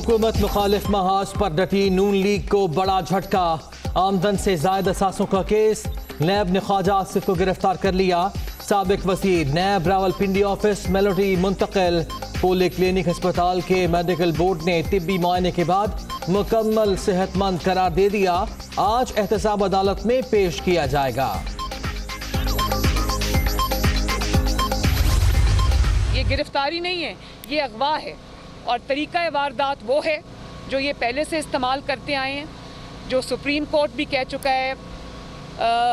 हुकूमत मुखालिफ महाज पर डटी नून लीग को बड़ा झटका। आमदन से जायद असासों का केस, नैब ने ख्वाजा आसिफ को गिरफ्तार कर लिया। साबिक वज़ीर नैब रावलपिंडी ऑफिस मेलोडी मुंतकिल। पोली क्लिनिक अस्पताल के मेडिकल बोर्ड ने तिब्बी मुआयने के बाद मुकम्मल सेहतमंद करार दे दिया। आज एहतसाब अदालत में पेश किया जाएगा। ये गिरफ्तारी नहीं है, ये अगवा है और तरीका वारदात वो है जो ये पहले से इस्तेमाल करते आए हैं, जो सुप्रीम कोर्ट भी कह चुका है,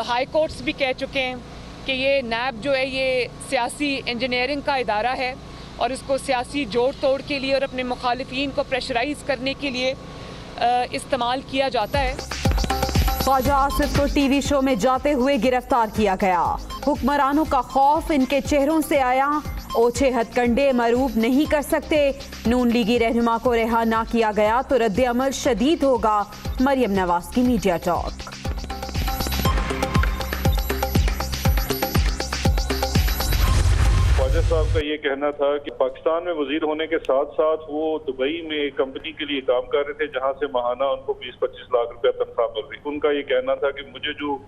हाई कोर्ट्स भी कह चुके हैं कि ये नैब जो है ये सियासी इंजीनियरिंग का इदारा है और इसको सियासी जोड़ तोड़ के लिए और अपने मुखालिफिन को प्रेशराइज करने के लिए इस्तेमाल किया जाता है। ख्वाजा आसिफ को टीवी शो में जाते हुए गिरफ्तार किया गया। हुक्मरानों का खौफ इनके चेहरों से आया। ओछे हथकंडे मरूब नहीं कर सकते। नून लीगी रहनुमा को रिहा ना किया गया तो रद्द अमल शदीद होगा। मरियम नवाज की मीडिया टॉक। ख्वाजा साहब का ये कहना था कि पाकिस्तान में वजीर होने के साथ साथ वो दुबई में एक कंपनी के लिए काम कर रहे थे जहां से माहाना उनको 20-25 लाख रुपया तनख्वाह मिल रही। उनका ये कहना था कि मुझे जो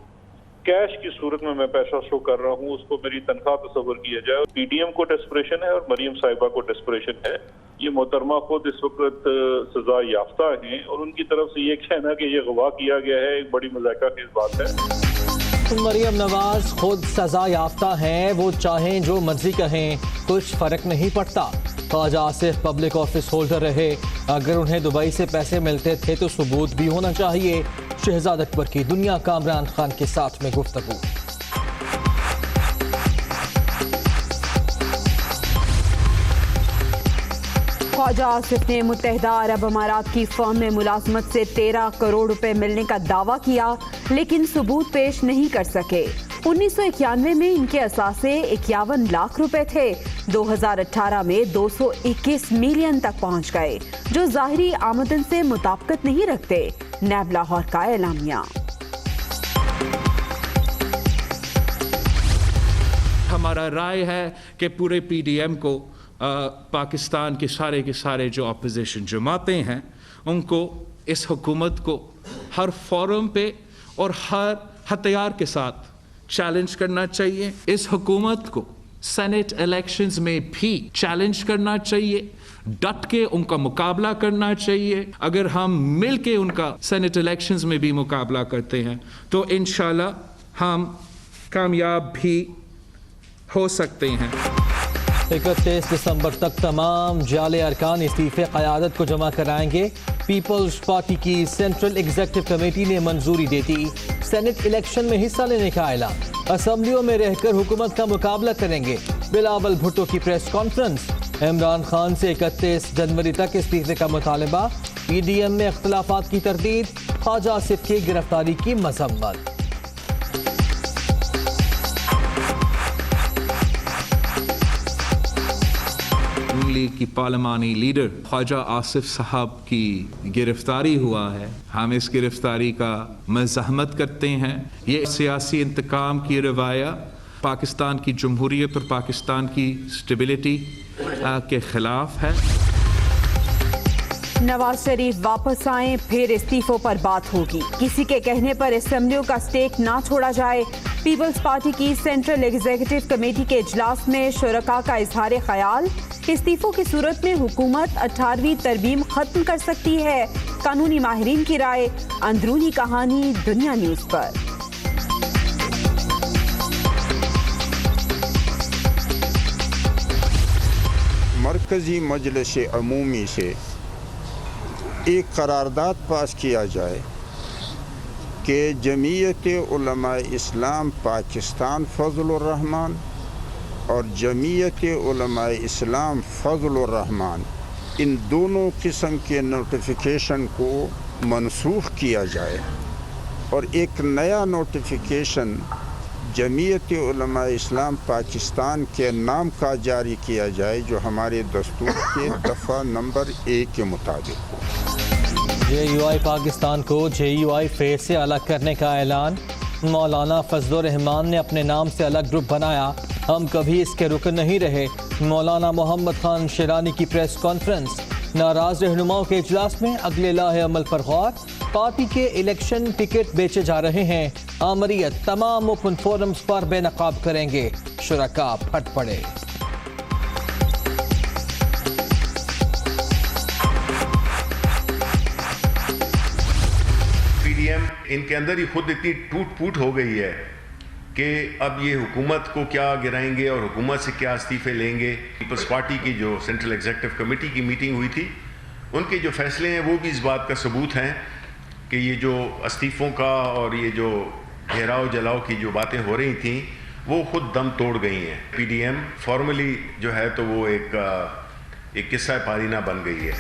कैश की सूरत में मैं पैसा शो कर रहा हूँ उसको मेरी तनख्वाह तस्वर किया जाए। पीडीएम को डेस्परेशन है और मरियम साहिबा को डेस्परेशन है। ये मोहतरमा खुद इस वक्त सजा याफ्ता हैं और उनकी तरफ से ये कहना कि ये गवाह किया गया है एक बड़ी मज़ाक़ा की बात है। मरियम नवाज खुद सजा याफ्ता हैं, वो चाहें जो मर्जी कहें, कुछ फर्क नहीं पड़ता। Khawaja Asif public office holder रहे, अगर उन्हें दुबई से पैसे मिलते थे तो सबूत भी होना चाहिए। शहजाद अकबर की दुनिया कामरान खान के साथ में गुफ्तगू। ख्वाजा आसिफ ने मुत्तहिदा अरब अमारात की फर्म में मुलाजमत से 13 करोड़ रुपए मिलने का दावा किया, लेकिन सबूत पेश नहीं कर सके। 1991 में इनके असासे 51 लाख रुपए थे। 2018 में 221 मिलियन तक पहुंच गए, जो ज़ाहिरी आमदन से मुताबिकत नहीं रखते। नैब लाहौर का एलामिया। हमारा राय है कि पूरे पीडीएम को पाकिस्तान के सारे जो अपोजिशन जमातें हैं उनको इस हुकूमत को हर फोरम पे और हर हथियार के साथ चैलेंज करना चाहिए। इस हुकूमत को सेनेट इलेक्शंस में भी चैलेंज करना चाहिए, डट के उनका मुकाबला करना चाहिए। अगर हम मिल के उनका सेनेट इलेक्शंस में भी मुकाबला करते हैं तो इंशाल्लाह हम कामयाब भी हो सकते हैं। 31 दिसंबर तक तमाम जाले अरकान इस्तीफे क़यादत को जमा कराएंगे। पीपल्स पार्टी की सेंट्रल एग्जीक्यूटिव कमेटी ने मंजूरी दे दी। सेनेट इलेक्शन में हिस्सा लेने का ऐलान। असम्बलियों में रहकर हुकूमत का मुकाबला करेंगे। बिलावल भुट्टो की प्रेस कॉन्फ्रेंस। इमरान खान से 31 जनवरी तक इस्तीफे का मुतालबा। पीडीएम में इख्तलाफात की तरदीद। ख्वाजा आसिफ की गिरफ्तारी की मजम्मत। लीग की पार्लिमानी लीडर ख्वाजा आसिफ साहब की गिरफ्तारी हुआ है। हम इस गिरफ्तारी का मज़ाहमत करते हैं। ये सियासी इंतकाम की रवाया पाकिस्तान की जमहूरियत और पाकिस्तान की स्टेबिलिटी के खिलाफ है। नवाज शरीफ वापस आए, फिर इस्तीफों पर बात होगी। किसी के कहने पर असेंबलियों का स्टेक ना छोड़ा जाए। पीपल्स पार्टी की सेंट्रल एग्जीक्यूटिव कमेटी के इजलास में शुरका का इजहार ख्याल। इस्तीफों की सूरत में हुकूमत 18वीं तरमीम खत्म कर सकती है। कानूनी माहिरीन की राय। अंदरूनी कहानी दुनिया न्यूज पर। मरकजी मजलिस अमूमी से एक करारदाद पास किया जाए कि जमीयत उलमा इस्लाम पाकिस्तान फजलुर रहमान और जमीयत उलमा इस्लाम फजलुर रहमान इन दोनों किस्म के नोटिफिकेशन को मनसूख किया जाए और एक नया नोटिफिकेशन जमीयत उलमा इस्लाम पाकिस्तान के नाम का जारी किया जाए, जो हमारे दस्तूर के दफ़ा नंबर 1 के मुताबिक हो। JUI पाकिस्तान को JUI फेस से अलग करने का ऐलान। मौलाना फजलुर रहमान ने अपने नाम से अलग ग्रुप बनाया। हम कभी इसके रुकन नहीं रहे। मौलाना मोहम्मद खान शेरानी की प्रेस कॉन्फ्रेंस। नाराज रहनुमाओं के इजलास में अगले लाहे अमल पर गौर। पार्टी के इलेक्शन टिकट बेचे जा रहे हैं। आमरीयत तमाम ओपन फोरम्स पर बेनकाब करेंगे। शुरका फट पड़े। पीडीएम इनके अंदर ही खुद इतनी टूट फूट हो गई है कि अब ये हुकूमत को क्या गिराएंगे और हुकूमत से क्या इस्तीफे लेंगे। पीपल्स पार्टी की जो सेंट्रल एग्जीक्यूटिव कमेटी की मीटिंग हुई थी, उनके जो फैसले हैं वो भी इस बात का सबूत हैं कि ये जो इस्तीफ़ों का और ये जो घेराव जलाव की जो बातें हो रही थी वो खुद दम तोड़ गई हैं। पीडीएम फॉर्मली जो है तो वो एक किस्सा पारीना बन गई है।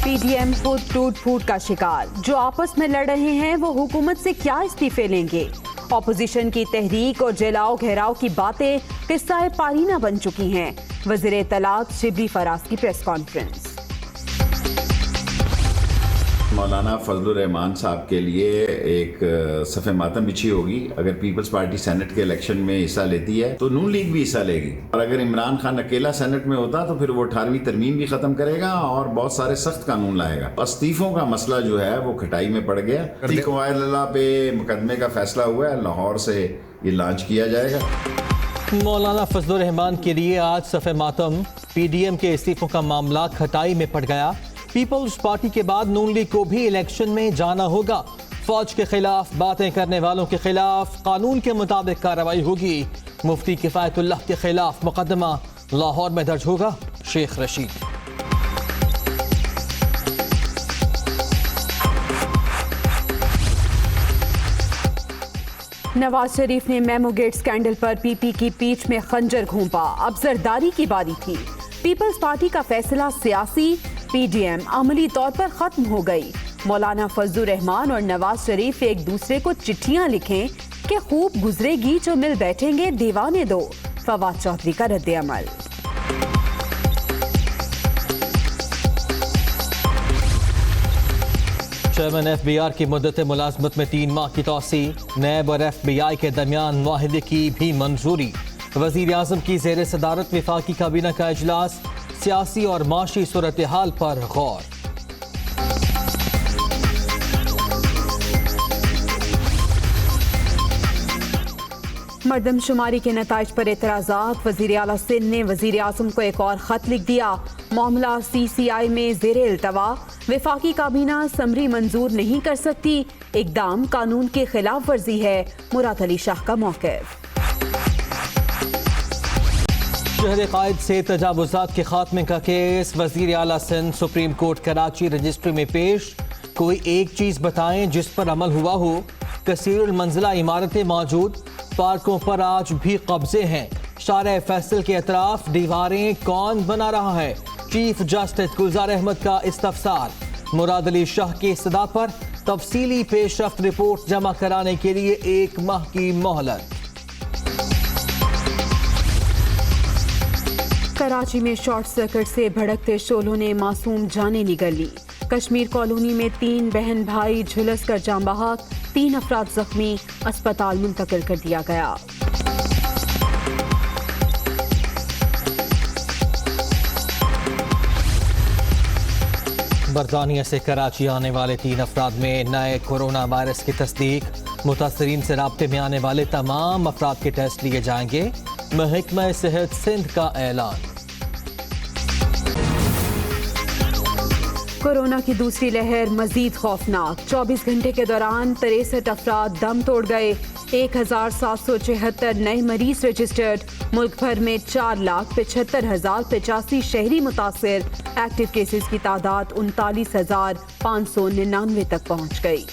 पीडीएम खुद टूट फूट का शिकार। जो आपस में लड़ रहे हैं वो हुकूमत से क्या इस्तीफे लेंगे। ऑपोजिशन की तहरीक और जलाओ घेराव की बातें किस्सा पारीना बन चुकी हैं। वज़ीर इत्तलात शिबली फराज की प्रेस कॉन्फ्रेंस। मौलाना फजलुर रहमान साहब के लिए एक सफ़े मातम बिछी होगी। अगर पीपल्स पार्टी सेनेट के इलेक्शन में हिस्सा लेती है तो नून लीग भी हिस्सा लेगी, और अगर इमरान खान अकेला सेनेट में होता तो फिर वो 18वीं तरमीम भी ख़त्म करेगा और बहुत सारे सख्त कानून लाएगा। इस्तीफों का मसला जो है वो खटाई में पड़ गया। कवायद पे मुकदमे का फैसला हुआ है, लाहौर से ये लॉन्च किया जाएगा। मौलाना फजलुर रहमान के लिए आज सफ़े मातम। पीडीएम के इस्तीफों का मामला खटाई में पड़ गया। पीपल्स पार्टी के बाद नून लीग को भी इलेक्शन में जाना होगा। फौज के खिलाफ बातें करने वालों के खिलाफ कानून के मुताबिक कार्रवाई होगी। मुफ्ती किफायतुल्लाह के खिलाफ मुकदमा लाहौर में दर्ज होगा। शेख रशीद। नवाज शरीफ ने मेमो गेट स्कैंडल पर पीपी की पीठ में खंजर घोंपा। अब जरदारी की बारी थी। पीपल्स पार्टी का फैसला सियासी, पीडीएम अमली तौर पर खत्म हो गई। मौलाना फजलुर रहमान और नवाज शरीफ एक दूसरे को चिट्ठियां लिखें कि खूब गुजरेगी जो मिल बैठेंगे दीवाने दो। फवाद चौधरी का रद्द अमल। चेयरमैन FBI की मुद्दत मुलाजमत में 3 माह की तौसी। नैब और FBI के दरमियान मुआहदे की भी मंजूरी। वज़ीर आज़म की ज़ेर सदारत वफाकी काबीना का इजलास। सियासी और माशी सूरत हाल पर गौर। मर्दमशुमारी के नताइज पर एतराज़ात। वज़ीर आला सिंध ने वज़ीर आज़म को एक और ख़त लिख दिया। मामला CCI में ज़ेरे इल्तवा। वफाकी काबीना समरी मंजूर नहीं कर सकती। इक़दाम कानून की खिलाफ वर्जी है। मुराद अली शाह का मौक़िफ़। शहर कायद से तजावुज़ात के खात्मे का केस। वज़ीर आला Sindh supreme court Karachi registry में पेश। कोई एक चीज़ बताएं जिस पर अमल हुआ हो। कसीरुल मंजिला इमारतें मौजूद, पार्कों पर आज भी कब्जे हैं। शारे फैसल के अतराफ दीवारें कौन बना रहा है। चीफ जस्टिस गुलजार अहमद का इस्तफसार। मुराद अली शाह की इस्तदा पर तफसीली पेशरफ्त रिपोर्ट जमा कराने के लिए 1 माह की मोहलत। कराची में शॉर्ट सर्किट से भड़कते शोलों ने मासूम जानें निगल ली। कश्मीर कॉलोनी में 3 बहन भाई झुलस कर जान बहक। 3 अफराद जख्मी, अस्पताल मुंतकिल कर दिया गया। बरतानिया से कराची आने वाले 3 अफराद में नए कोरोना वायरस की तस्दीक। मुतासरीन से राब्ते में आने वाले तमाम अफराद के टेस्ट लिए जाएंगे। महकमा सेहत सिंध का ऐलान। कोरोना की दूसरी लहर मजीद खौफनाक। 24 घंटे के दौरान 63 अफराद दम तोड़ गए। 1776 नए मरीज रजिस्टर्ड। मुल्क भर में 4,75,085 शहरी मुतासिर। एक्टिव केसेस की तादाद 39,599 तक पहुंच गई।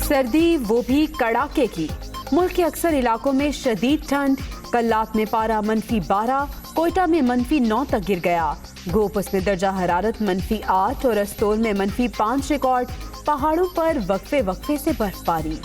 सर्दी वो भी कड़ाके की। मुल्क के अक्सर इलाकों में शदीद ठंड। कल्लात में पारा -12, कोयटा में -9 तक गिर गया। गोपस में दर्जा हरारत -8 और अस्तोल में -5 रिकॉर्ड। पहाड़ों पर वक्फे वक्फे से बर्फबारी।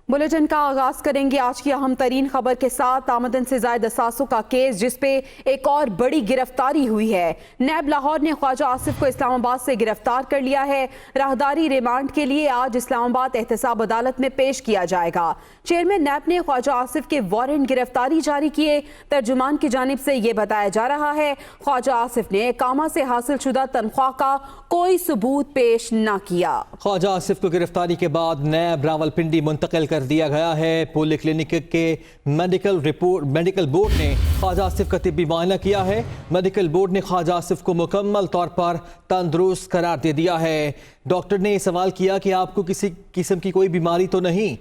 बुलेटिन का आगाज करेंगे आज की अहम तरीन खबर के साथ। आमदन से जायद असासों का केस जिस पे एक और बड़ी गिरफ्तारी हुई है। नैब लाहौर ने ख्वाजा आसिफ को इस्लामाबाद से गिरफ्तार कर लिया है। राहदारी रिमांड के लिए आज इस्लामाबाद एहतसाब अदालत में पेश किया जाएगा। चेयरमैन नैब ने ख्वाजा आसिफ के वारंट गिरफ्तारी जारी किए। तर्जुमान की जानिब से ये बताया जा रहा है ख्वाजा आसिफ ने कामा से हासिल शुदा तनख्वाह का कोई सबूत पेश न किया। ख्वाजा आसिफ को गिरफ्तारी के बाद नैब रावलपिंडी मुंतकिल कर दिया गया है। पोली क्लिनिक के मेडिकल बोर्ड ने ख्वाजा आसिफ का तिब्बी मुआयना किया है। मेडिकल बोर्ड ने ख्वाजा आसिफ को मुकम्मल तौर पर तंदुरुस्त करार दे दिया है। डॉक्टर ने सवाल किया कि आपको किसी किस्म की कोई बीमारी तो नहीं।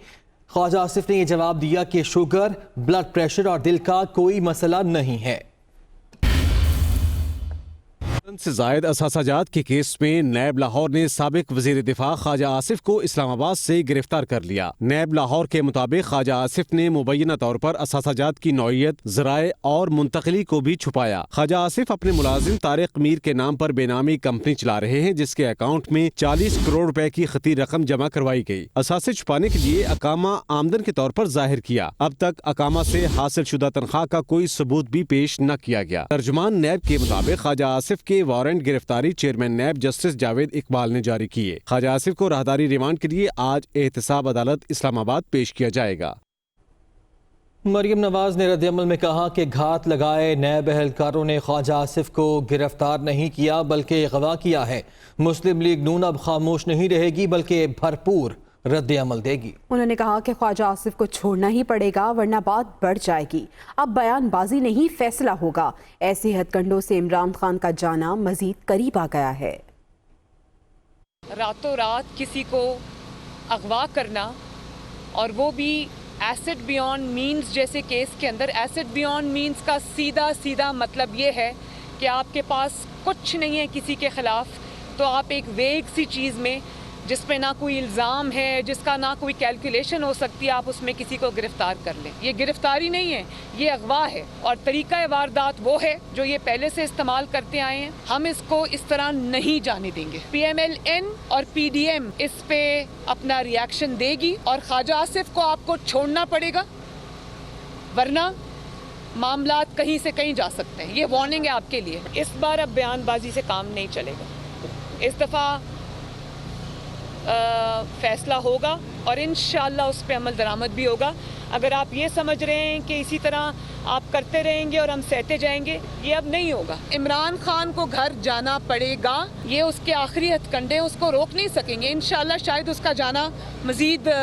ख्वाजा आसिफ ने यह जवाब दिया कि शुगर, ब्लड प्रेशर और दिल का कोई मसला नहीं है। से जायद असासाजात के केस में नैब लाहौर ने साबिक वजीर दिफा ख्वाजा आसिफ को इस्लामाबाद से गिरफ्तार कर लिया। नैब लाहौर के मुताबिक ख्वाजा आसिफ ने मुबैना तौर पर असासाजात की नौइयत, ज़राए और मुंतकली को भी छुपाया। ख्वाजा आसिफ अपने मुलाजिम तारिक मीर के नाम पर बेनामी कंपनी चला रहे हैं, जिसके अकाउंट में 40 करोड़ रुपए की खती रकम जमा करवाई गई। असासे छुपाने के लिए अकामा आमदन के तौर पर जाहिर किया। अब तक अकामा से हासिल शुदा तनख्वाह का कोई सबूत भी पेश न किया गया। तर्जुमान नैब के मुताबिक ख्वाजा आसिफ के वारंट गिरफ्तारी chairman NAB justice Javed Iqbal ने जारी किए। ख्वाजा आसिफ को राहदारी रिमांड के लिए आज एहतसाब अदालत इस्लामाबाद पेश किया जाएगा। मरियम नवाज ने रद्द-ए-अमल में कहा कि घात लगाए नैब एहलकारों ने ख्वाजा आसिफ को गिरफ्तार नहीं किया बल्कि अगवा किया है। मुस्लिम लीग नून अब खामोश नहीं रहेगी बल्कि भरपूर रद्द अमल देगी। उन्होंने कहा कि ख्वाजा आसिफ को छोड़ना ही पड़ेगा वरना बात बढ़ जाएगी। अब बयानबाजी नहीं फैसला होगा। ऐसे हथकंडों से इमरान खान का जाना मजीद करीब आ गया है। रातों रात किसी को अगवा करना और वो भी एसेट बियॉन्ड मीन्स जैसे केस के अंदर, एसेट बियॉन्ड मीन्स का सीधा मतलब ये है कि आपके पास कुछ नहीं है किसी के खिलाफ, तो आप एक वेग सी चीज़ में जिस पे ना कोई इल्ज़ाम है, जिसका ना कोई कैलकुलेशन हो सकती है, आप उसमें किसी को गिरफ्तार कर लें। ये गिरफ्तारी नहीं है, ये अगवा है और तरीक़ा वारदात वो है जो ये पहले से इस्तेमाल करते आए हैं। हम इसको इस तरह नहीं जाने देंगे। PMLN और PDM इस पे अपना रिएक्शन देगी और ख्वाजा आसिफ को आपको छोड़ना पड़ेगा वरना मामलात कहीं से कहीं जा सकते हैं। ये वार्निंग है आपके लिए। इस बार अब बयानबाजी से काम नहीं चलेगा। इस दफ़ा फैसला होगा और इंशाअल्लाह उस पर अमल दरामद भी होगा। अगर आप ये समझ रहे हैं कि इसी तरह आप करते रहेंगे और हम सहते जाएंगे, ये अब नहीं होगा। इमरान खान को घर जाना पड़ेगा, ये उसके आखिरी हथकंडे, उसको रोक नहीं सकेंगे। इंशाअल्लाह शायद उसका जाना मज़ीद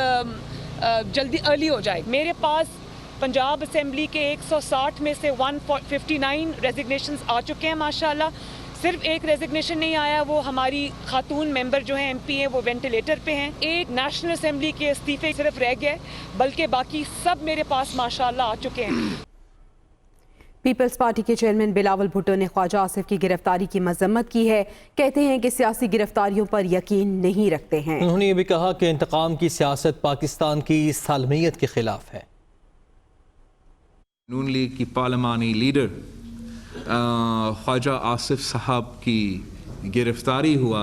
जल्दी अर्ली हो जाए। मेरे पास पंजाब असेंबली के 160 में से 159 रेजिग्नेशंस आ चुके हैं माशाअल्लाह। सिर्फ एक रेजिग्नेशन नहीं आया, वो हमारी खातून मेंबर जो हैं MP हैं वो वेंटिलेटर पे हैं। एक नेशनल असेंबली के इस्तीफे सिर्फ रह गए, बल्कि बाकी सब मेरे पास माशाअल्लाह आ चुके हैं। पीपल्स पार्टी के चेयरमैन बिलावल भुट्टो ने ख्वाजा आसिफ की गिरफ्तारी की मजम्मत की है। कहते हैं कि सियासी गिरफ्तारियों पर यकीन नहीं रखते हैं। उन्होंने ये भी कहा कि इंतकाम की सियासत पाकिस्तान की सालमियत के खिलाफ है। नून लीग की पार्लिमानी लीडर ख्वाजा आसिफ साहब की गिरफ्तारी हुआ